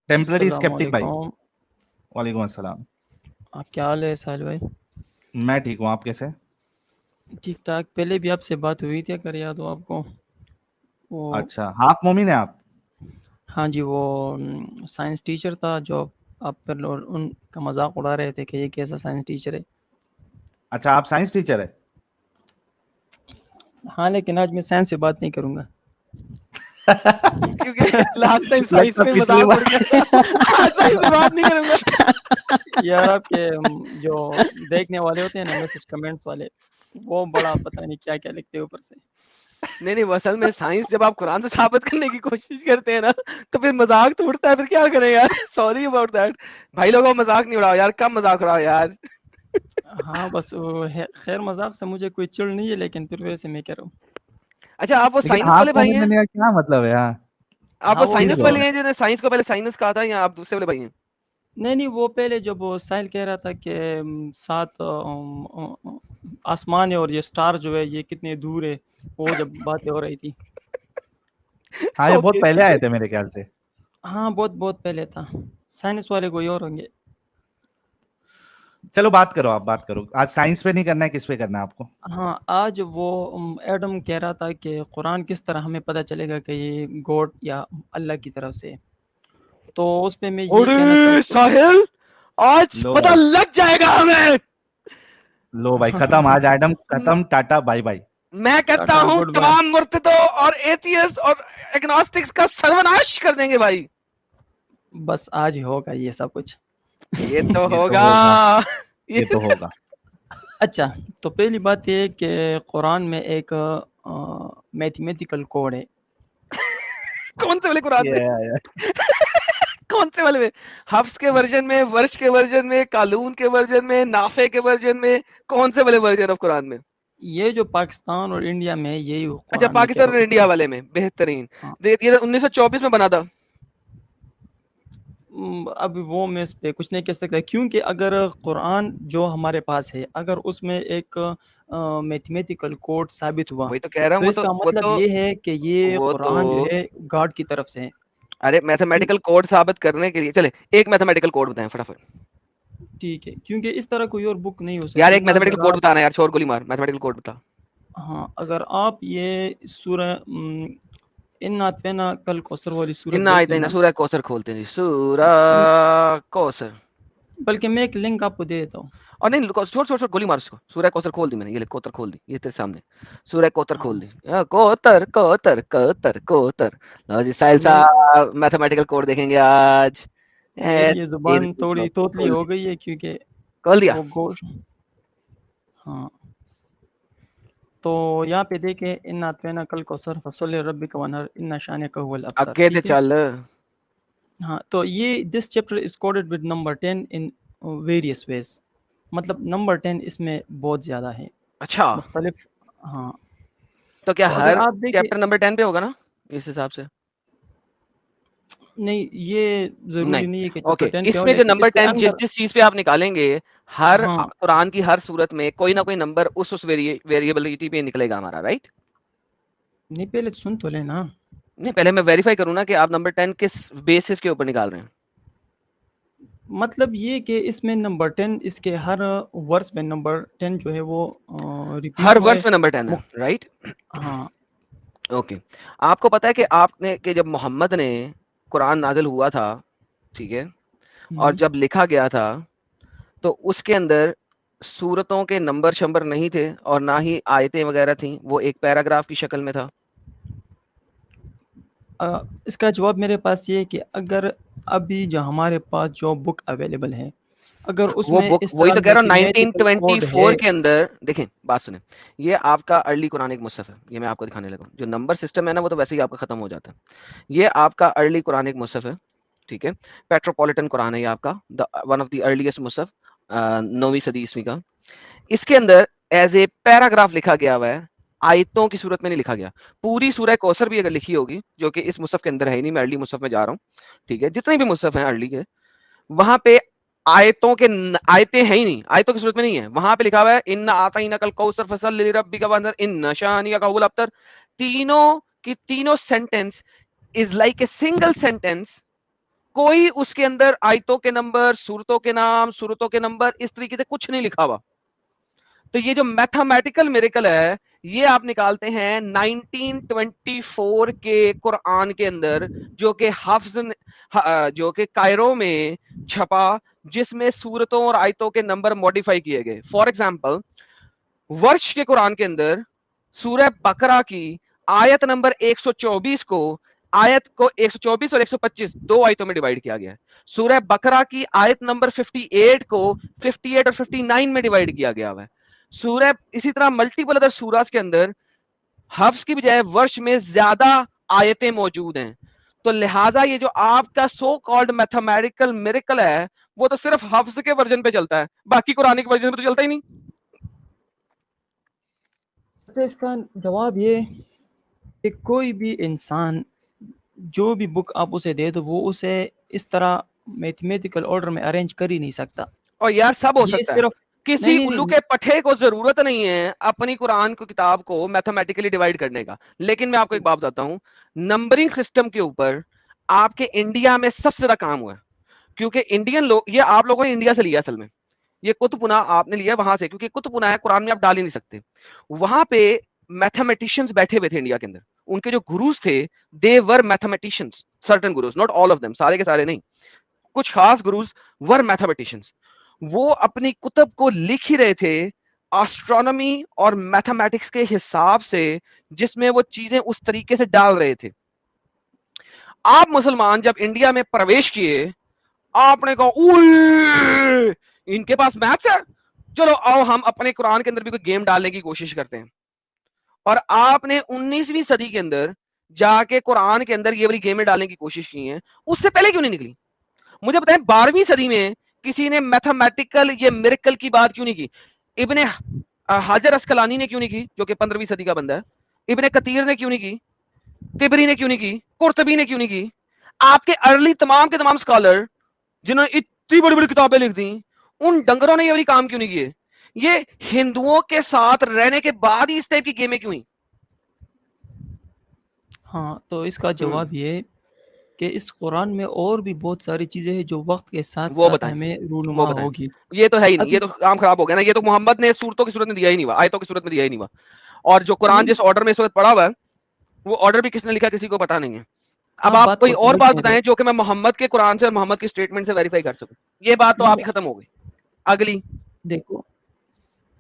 Temporary السلام اسکیپٹک بھائی. علیکم. وعلیکم السلام. آپ کیا حال ہے ساحل بھائی؟ میں ٹھیک ہوں, آپ کیسے؟ ٹھیک ٹھاک. پہلے بھی آپ سے بات ہوئی تھی, اگر یاد ہو آپ کو. وہ اچھا, ہاف مومن ہیں آپ؟ ہاں جی, وہ سائنس ٹیچر تھا جو آپ پر ان کا مذاق اڑا رہے تھے کہ یہ کیسا سائنس ٹیچر ہے. اچھا, آپ سائنس ٹیچر ہے؟ ہاں, لیکن آج میں سائنس پہ بات نہیں کروں گا کیونکہ لاسٹ ٹائم سائنس لگتا پہ پچھلی مذاق اڑ گیا تھا. آج سائنس پہ بات نہیں کروں گا. یار آپ کے جو دیکھنے والے ہوتے ہیں نا, میسج کمنٹس والے, وہ بڑا پتہ نہیں کیا کیا لکھتے ہیں اوپر سے. نہیں, اصل میں سائنس جب آپ قرآن سے ثابت کرنے کی کوشش کرتے ہیں نا تو پھر مذاق تو اڑتا ہے. پھر کیا کریں یار, سوری اباؤٹ دیٹ. بھائی لوگوں مذاق نہیں اڑاؤ یار, کم مذاق اڑاؤ یار. ہاں بس خیر, مذاق سے مجھے کوئی چڑ نہیں ہے, لیکن پھر ویسے میں کہہ رہا ہوں. اچھا, آپ وہ لیکن سائنس ہاف والے بھائی ہیں؟ مومن کا کیا مطلب ہے؟ آپ ہاں وہ وہ پلیز سائنس بولو. والے ہیں جنہوں نے سائنس کو پہلے سائنس کہا تھا, یا آپ دوسرے والے بھائی ہیں؟ نہیں, وہ پہلے جب وہ ساحل کہہ رہا تھا کہ 7 آسمان ہے اور یہ سٹار جو ہے یہ کتنے دور ہے, وہ جب باتیں ہو رہی تھی. ہاں, یہ بہت پہلے آئے تھے میرے خیال سے. ہاں, بہت پہلے تھا. سائنس والے کوئی اور ہوں گے. چلو بات کرو, آپ بات کرو. آج سائنس پہ نہیں کرنا ہے, کس پہ کرنا ہے آپ کو؟ ہاں, آج وہ ایڈم کہہ رہا تھا کہ قرآن کس طرح ہمیں پتہ چلے گا کہ یہ گوڈ یا اللہ کی طرف سے. تو اس پہ میں یہ کہنا ارے چاہتا ساحل, آج لو پتہ بھائی, لگ جائے گا ہمیں. لو بھائی, ختم آج ایڈم ختم. Tata by by. میں کہتا ٹاٹا, ہوں گڈ بائے. تمام مرتدوں اور ایتھیسٹ اور ایگنوسٹکس کا سروناش کر دیں گے بھائی. بس آج ہی ہوگا یہ سب کچھ. یہ تو یہ تو ہوگا. ہوگا, یہ تو ہوگا. اچھا, تو پہلی بات یہ کہ قرآن میں ایک میتھمیٹیکل کوڈ ہے. کون سے والے قرآن میں؟ Yeah. کون سے والے میں؟ حفظ کے ورژن میں, ورش کے ورژن میں, قالون کے ورژن میں, نافع کے ورژن میں, کون سے والے ورژن آف قرآن میں؟ یہ جو پاکستان اور انڈیا میں یہی اچھا, قرآن میں کہہ پاکستان رہا اور انڈیا والے میں بہترین. یہ 1924 میں بنا تھا. اب وہ میں اس پہ کچھ نہیں کہہ سکتا, کیونکہ اگر قرآن جو ہمارے پاس ہے اگر اس میں ایک میتھمیٹیکل کوڈ ثابت ہوا وہی تو کہہ رہا تو ہوں, اس کا مطلب یہ ہے کہ یہ وہ تو قرآن جو ہے گاڈ کی طرف سے ہے. ارے میتھمیٹیکل کوڈ ثابت کرنے کے لیے چلے ایک میتھمیٹیکل کوڈ بتائیں فٹافٹ. ٹھیک ہے, کیونکہ اس طرح کوئی اور بک نہیں ہو یار سکتی ایک نا. میتھمیٹیکل اگر کوڈ آپ بتانا یار, چھوڑ گولی مار, میتھمیٹیکل کوڈ بتا. ہاں, اگر آپ یہ سورہ ان اطفینا کل کوثر والی سورت ان دیکھ آیتیں لینا, سورہ کوثر کھولتے ہیں جی, سورہ کوثر. بلکہ میں ایک لنک آپ کو دے دیتا ہوں. اور نہیں, چھوڑ گولی مار اس کو. سورہ کوثر کھول دی میں نے, یہ کوثر کھول دی, یہ تیرے سامنے سورہ کوثر کھول دی. کوثر کوثر کوثر کوثر. لو جی ساحل صاحب میتھمیٹیکل کوڈ دیکھیں گے آج. میری یہ زبان تھوڑی توتلی ہو گئی ہے کیونکہ کھول دیا. وہ گوشت. ہاں, تو یہاں پہ دیکھیں ان اطفینا کل کوثر فصلی ربک وانحر ان شانک هو الابتر. اگے سے ٹھیک ہے, چل. ہاں, تو یہ this chapter is coded with number 10 in various ways. مطلب نمبر 10 اس میں بہت زیادہ ہے, اچھا, مختلف. ہاں, تو کیا اگر ہر آپ دیکھیں, چیپٹر نمبر 10 پہ ہوگا نا اس حساب سے؟ نہیں یہ ضروری نہیں ہے کہ اوکے, چیپٹر 10 پہ اس ہو, میں جو لیکن نمبر اس کے 10 اندر جس چیز پہ آپ نکالیں گے, ہر ہاں قرآن کی ہر صورت میں کوئی نہ کوئی نمبر اس ویریبلٹی پہ نکلے گا ہمارا, رائٹ؟ نہیں, پہلے سن تو لینا. نہیں, پہلے میں ویریفائی کروں نا کہ آپ نمبر 10 کس بیسس کے اوپر نکال رہے ہیں. مطلب یہ کہ اس میں نمبر 10 اس کے ہر ورس میں نمبر 10 جو ہے وہ ریپیٹ ہر ہوا ہے. ورس میں نمبر 10 ہے, رائٹ؟ ہاں, اوکے, آپ کو پتا ہے کہ آپ نے کہ جب محمد نے قرآن نازل ہوا تھا, ٹھیک ہے, اور جب لکھا گیا تھا تو اس کے اندر سورتوں کے نمبر شمبر نہیں تھے اور نہ ہی آیتیں وغیرہ تھیں, وہ ایک پیراگراف کی شکل میں تھا. اس کا جواب میرے پاس یہ ہے کہ اگر ابھی جو ہمارے پاس جو بک اویلیبل ہے اگر اس وہ میں بک اس وہی طرح تو کہہ رہا ہوں, میتھمیٹیکل کوڈ ہے. 1924 کے اندر دیکھیں, بات سنیں, یہ آپ کا ارلی قرآن ایک مصحف ہے, یہ میں آپ کو دکھانے لگا. جو نمبر سسٹم ہے نا وہ تو ویسے ہی آپ کا ختم ہو جاتا ہے. یہ آپ کا ارلی قرآن ایک مصحف ہے, ٹھیک ہے, پیٹروپولیٹن قرآن ہے یہ آپ کا, ون آف دی ارلیسٹ مصحف, 9ویں صدی عیسوی کا. اس کے اندر ایز اے پیراگراف لکھا گیا ہوا ہے, آیتوں کی صورت میں نہیں لکھا گیا. پوری سورہ کوثر بھی اگر لکھی ہوگی, جو کہ اس مصحف کے اندر ہے ہی نہیں, میں ارلی مصحف میں جا رہا ہوں, ٹھیک ہے, جتنے بھی مصحف ہیں ارلی کے, وہاں پہ آیتیں ہیں ہی نہیں, آیتوں کی صورت میں نہیں ہے. وہاں پہ لکھا ہوا ہے ان اعطیناک الکوثر فصل لربک وانحر ان شانئک هو الابتر. تینوں کی تینوں sentence is like a single sentence کوئی اس کے اندر آیتوں کے نمبر، سورتوں کے نام، سورتوں کے نمبر اس طریقے سے کچھ نہیں لکھا ہوا. تو یہ جو میتھمیٹیکل میریکل ہے یہ آپ نکالتے ہیں 1924 کے قرآن کے اندر، جو کہ حفظ جو کہ کائرو میں چھپا، جس میں سورتوں اور آیتوں کے نمبر موڈیفائی کیے گئے. فار ایگزامپل ورش کے قرآن کے اندر سورہ بقرہ کی آیت نمبر 124 کو آیت کو 124 اور 125 دو آیتوں میں ڈیوائیڈ کیا گیا ہے. سورہ بقرہ کی آیت نمبر 58 کو 58 اور 59 میں ڈیوائیڈ کیا گیا ہے. سورہ اسی طرح ملٹیپل ادر سوراز کے اندر حفظ کی بجائے ورش میں زیادہ آیتیں موجود ہیں. تو لہٰذا یہ جو آپ کا سو کالڈ میتھمیٹیکل میریکل ہے وہ تو صرف حفظ کے ورژن پہ چلتا ہے، باقی قرآنک ورژن پہ تو چلتا ہی نہیں. اس کا جواب یہ کہ کوئی بھی انسان جو بھی بک آپ اسے دے دو وہ اسے اس طرح میتھمیٹیکل آرڈر میں ارینج کر ہی نہیں سکتا. اور یار سب ہو یہ سکتا ہے، صرف کسی الو کے پٹھے کو ضرورت نہیں ہے اپنی قرآن کو کتاب کو میتھمیٹیکلی ڈیوائیڈ کرنے کا. لیکن میں آپ کو ایک بات بتاتا ہوں، نمبرنگ سسٹم کے اوپر آپ کے انڈیا میں سب سے زیادہ کام ہوا ہے، کیونکہ انڈین لوگ، یہ آپ لوگوں نے انڈیا سے لیا، اصل میں یہ قطب پنا آپ نے لیا وہاں سے، کیونکہ قطب پنا ہے قرآن میں آپ ڈال ہی نہیں سکتے. وہاں پہ میتھمیٹیشینز بیٹھے ہوئے تھے انڈیا کے اندر، ان کے جو گروز تھے they were mathematicians, certain gurus, not all of them, سارے کے سارے نہیں، کچھ خاص گروز ور میتھمیٹیشینز. وہ اپنی کتب کو لکھ ہی رہے تھے آسٹرونومی اور میتھمیٹکس کے حساب سے، جس میں وہ چیزیں اس طریقے سے ڈال رہے تھے. آپ مسلمان جب انڈیا میں پرویش کیے آپ نے کہا ان کے پاس میتھس ہے، چلو آؤ ہم اپنے قرآن کے اندر بھی کوئی گیم ڈالنے کی کوشش کرتے ہیں. اور آپ نے 19ویں صدی کے اندر جا کے قرآن کے اندر یہ والی گیمیں ڈالنے کی کوشش کی ہیں. اس سے پہلے کیوں نہیں نکلی؟ مجھے بتائیں 12ویں صدی میں کسی نے میتھمیٹیکل یہ میریکل کی بات کیوں نہیں کی؟ ابن حجر اسقلانی نے کیوں نہیں کی، جو کہ 15ویں صدی کا بندہ ہے؟ ابن کثیر نے کیوں نہیں کی؟ تبری نے کیوں نہیں کی؟ قرطبی نے کیوں نہیں کی؟ آپ کے ارلی تمام کے تمام اسکالر جنہوں نے اتنی بڑی بڑی کتابیں لکھ دی، ان ڈنگروں نے یہ والی کام کیوں نہیں کیے؟ یہ ہندوؤں کے ساتھ رہنے کے بعد ہی اس ٹائپ کی گیمیں کیوں ہوئی؟ ہاں تو اس کا جواب یہ کہ اس قرآن میں اور بھی بہت ساری چیزیں ہیں جو وقت کے ساتھ وہ ساتھ بتائیں، ہمیں وہ رونما بتائیں. ہوگی. یہ تو ہے ہی نہیں، ابھی یہ تو کام خراب ہو گیا نا. یہ تو محمد نے صورتوں کی صورت میں دیا ہی نہیں ہوا، آیتوں کی صورت میں دیا ہی نہیں ہوا. اور جو قرآن جس آرڈر میں اس وقت پڑا ہوا ہے وہ آرڈر بھی کس نے لکھا کسی کو پتا نہیں ہے. اب آپ بات کوئی کو اور سمجھ بات نہیں بتائیں جو کہ میں محمد کے قرآن سے اور محمد کی اسٹیٹمنٹ سے ویریفائی کر سکوں. یہ بات تو آپ ہی ختم ہو گئی. اگلی دیکھو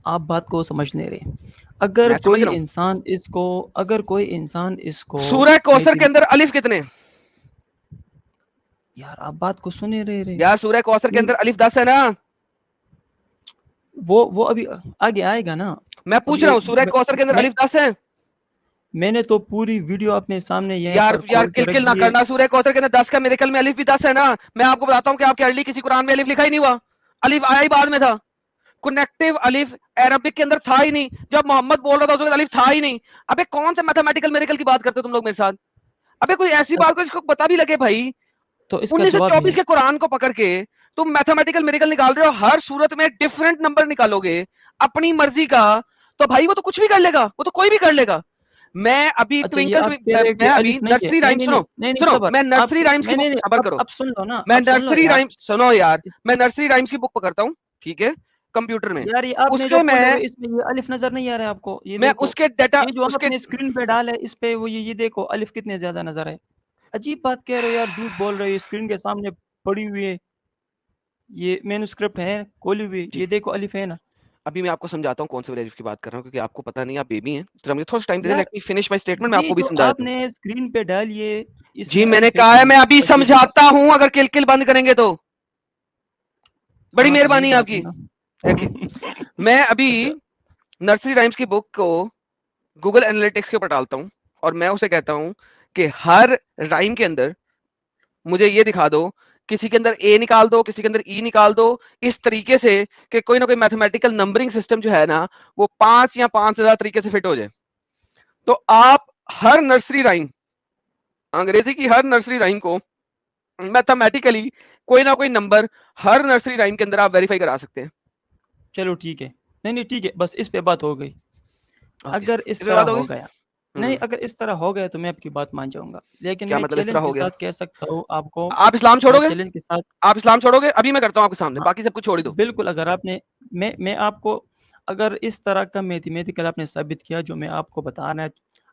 آپ بات کو سمجھ نہیں رہے. اگر میں سمجھ کوئی رہا ہوں. انسان اس کو سورہ کوثر کے اندر الف کتنے؟ یار آپ بات کو سنے رہے یار سورہ کوثر کے اندر الف 10 ہے نا. وہ ابھی آگے آئے گا نا. میں پوچھ رہا ہوں سورہ کوثر کے اندر الف 10 ہے. میں نے تو پوری ویڈیو اپنے سامنے یار کل نہ کرنا. سورہ کوثر کے اندر 10 کا میریکل میں الف بھی 10 ہے نا. میں آپ کو بتاتا ہوں کہ آپ کے ارلی کسی قرآن میں الف لکھا ہی نہیں ہوا. الف آیا ہی بعد میں تھا. کنیکٹیو الف عربک کے اندر تھا ہی نہیں. جب محمد بول رہا تھا اس وقت الف تھا ہی نہیں. ابے کون سے میتھمیٹیکل میریکل کی بات کرتے ہو تم لوگ میرے ساتھ؟ ابے کوئی ایسی بات کو جس کو پتا بھی لگے بھائی. تو اس کا 1924 کے قرآن کو پکڑ کے تم میتھمیٹیکل میریکل نکال رہے ہو. ہر صورت میں ڈفرنٹ نمبر نکالو گے اپنی مرضی کا، تو بھائی وہ تو کچھ بھی کر لے گا، وہ تو کوئی بھی کر لے گا. میں ابھی نرسری رائمز میں نرسری رائمز کی بک خبر کرو. اب سن لو نا. میں نرسری رائمز سنو یار، میں نرسری رائمز کی بک پکڑتا ہوں ٹھیک ہے کمپیوٹر میں. یار آپ اس نے کے جو میں اس میں یہ الف نظر نہیں آ رہا ہے آپ کو. یہ میں اس کے ڈیٹا جو آپ نے اسکرین پہ ڈالا ہے اس پہ وہ یہ دیکھو الف کتنے زیادہ نظر ہے. عجیب بات کہہ رہے ہو یار، جھوٹ بول رہے ہو. اسکرین کے سامنے پڑی ہوئی ہے، یہ مینوسکرپٹ ہے کھولی ہوئی، یہ دیکھو الف ہے نا. ابھی میں آپ کو سمجھاتا ہوں کون سے الف کی بات کر رہا ہوں، کیونکہ آپ کو پتہ نہیں، آپ بیبی ہیں. تھوڑا سا ٹائم دے دیں، let me finish my statement. میں آپ کو بھی سمجھاتا ہوں. آپ نے اسکرین پہ ڈالیے. جی میں نے کہا ہے میں ابھی سمجھاتا ہوں، اگر کل کل بند کریں گے تو بڑی مہربانی آپ کی. میں ابھی نرسری رائمز کی بک کو گوگل اینالیٹکس کے اوپر ڈالتا ہوں اور میں اسے کہتا ہوں کہ ہر رائم کے اندر مجھے یہ دکھا دو، کسی کے اندر اے نکال دو، کسی کے اندر ای نکال دو، اس طریقے سے کہ کوئی نہ کوئی میتھمیٹیکل نمبرنگ سسٹم جو ہے نا وہ 5 یا 5 سے زیادہ طریقے سے فٹ ہو جائے. تو آپ ہر نرسری رائم، انگریزی کی ہر نرسری رائم کو میتھمیٹیکلی کوئی نہ کوئی نمبر ہر نرسری رائم کے اندر آپ ویریفائی کرا سکتے ہیں. چلو ٹھیک ہے. نہیں ٹھیک ہے، بس اس پہ بات ہو گئی. اگر اس طرح ہو گیا نہیں اگر اس طرح ہو گیا تو میں آپ کی بات مان جاؤں گا، لیکن کیا میں مطلب اس طرح چیلنج ہو کے گیا؟ ساتھ کہہ سکتا ہوں آپ کو، آپ اسلام میں چھوڑو گے؟ چیلنج کے ساتھ آپ اسلام چھوڑو گے؟ ابھی میں کرتا ہوں آپ کے سامنے، ہاں باقی سب کچھ چھوڑ ہی دو. بالکل، اگر آپ نے میں آپ کو اگر اس طرح کا میتھمیٹیکل آپ نے ثابت کیا جو میں آپ کو بتانا ارے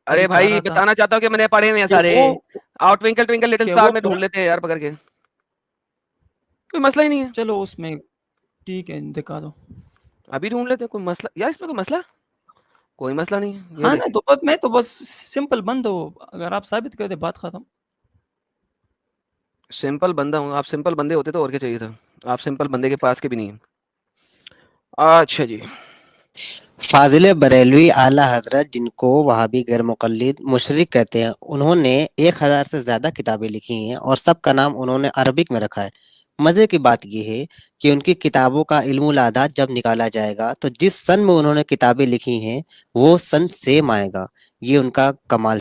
ابھی چاہ بھائی رہا تھا بتانا چاہتا ہوں کہ میں نے پڑھے ہوئے ہیں کہ سارے. وہ آؤٹ ٹوینکل ٹوینکل لٹل کہ اسٹار وہ میں ڈھونڈ لیتے ہیں یار پکڑ کے، کوئی مسئلہ ہی نہیں ہے. چلو اس میں ٹھیک ہے دکھا دو. ابھی ڈھونڈ لیتے ہیں، کوئی مسئلہ یار اس میں کوئی مسئلہ؟ کوئی مسئلہ نہیں ہے. یہ ہاں دیکھیں میں تو بس سمپل بند ہو، اگر آپ ثابت کر دے بات ختم. سمپل بندہ ہوں، آپ سمپل بندے ہوتے تو اور کیا چاہیے تھا؟ آپ سمپل بندے کے پاس کے بھی نہیں ہیں. اچھا جی، فاضل بریلوی اعلی حضرت، جن کو وہابی غیر مقلد مشرک کہتے ہیں، انہوں نے 1000 سے زیادہ کتابیں لکھی ہیں اور سب کا نام انہوں نے عربک میں رکھا ہے. مزے کی بات یہ ہے کہ ان کی کتابوں کا علم العادات جب نکالا جائے گا تو جس سن میں انہوں نے کتابیں لکھی ہیں وہ سن سیم آئے گا. یہ ان کا کمال